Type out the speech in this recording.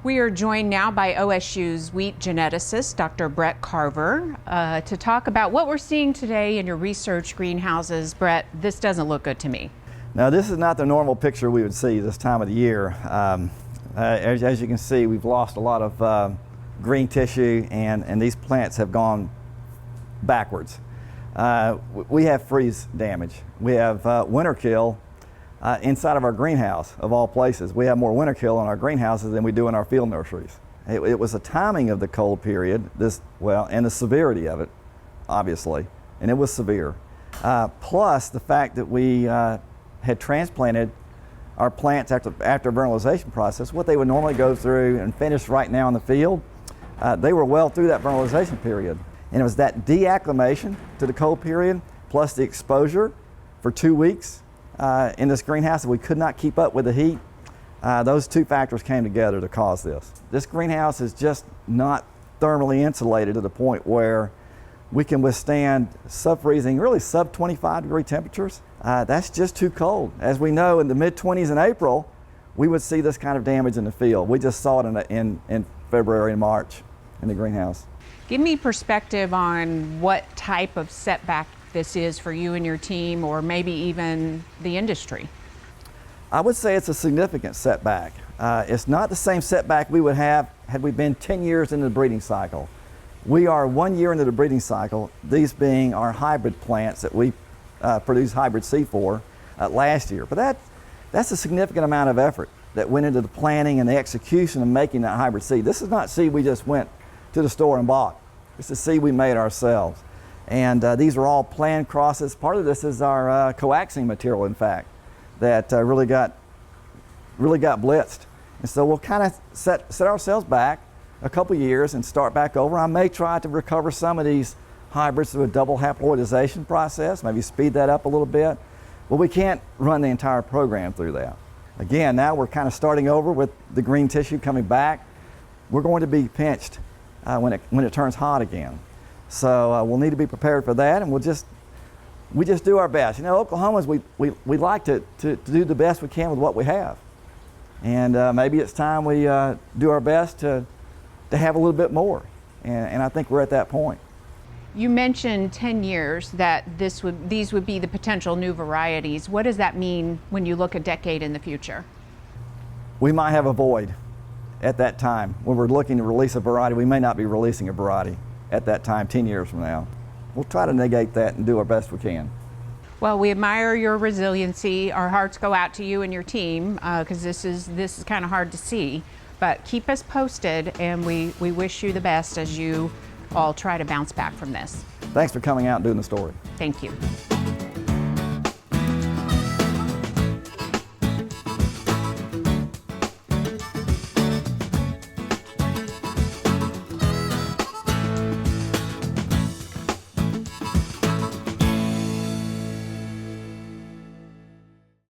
We are joined now by OSU's wheat geneticist, Dr. Brett Carver, to talk about what we're seeing today in your research greenhouses. Brett, this doesn't look good to me. Now, this is not the normal picture we would see this time of the year. As you can see, we've lost a lot of green tissue, and these plants have gone backwards. We have freeze damage. We have winter kill inside of our greenhouse, of all places. We have more winter kill in our greenhouses than we do in our field nurseries. It was the timing of the cold period, and the severity of it, obviously, and it was severe. Plus the fact that we had transplanted our plants after vernalization process, what they would normally go through and finish right now in the field, they were well through that vernalization period. And it was that deacclimation to the cold period, plus the exposure for 2 weeks in this greenhouse that we could not keep up with the heat. Those two factors came together to cause this. This greenhouse is just not thermally insulated to the point where we can withstand sub-freezing, really sub-25 degree temperatures. That's just too cold. As we know, in the mid-20s in April, we would see this kind of damage in the field. We just saw it in February and March in the greenhouse. Give me perspective on what type of setback this is for you and your team, or maybe even the industry. I would say it's a significant setback. It's not the same setback we would have had we been 10 years into the breeding cycle. We are 1 year into the breeding cycle, these being our hybrid plants that we produced hybrid seed for last year. But that's a significant amount of effort that went into the planning and the execution of making that hybrid seed. This is not seed we just went to the store and bought. It's the seed we made ourselves. And these are all planned crosses. Part of this is our coaxing material, in fact, that really got blitzed. And so we'll kind of set ourselves back a couple years and start back over. I may try to recover some of these hybrids through a double haploidization process, maybe speed that up a little bit. But we can't run the entire program through that. Again, now we're kind of starting over with the green tissue coming back. We're going to be pinched when it turns hot again. So we'll need to be prepared for that, and we just do our best. You know, Oklahomans, we like to do the best we can with what we have. And maybe it's time we do our best to have a little bit more. And I think we're at that point. You mentioned 10 years that these would be the potential new varieties. What does that mean when you look a decade in the future? We might have a void at that time. When we're looking to release a variety, we may not be releasing a variety at that time 10 years from now. We'll try to negate that and do our best we can. Well, we admire your resiliency. Our hearts go out to you and your team because this is kind of hard to see. But keep us posted, and we wish you the best as you all try to bounce back from this. Thanks for coming out and doing the story. Thank you.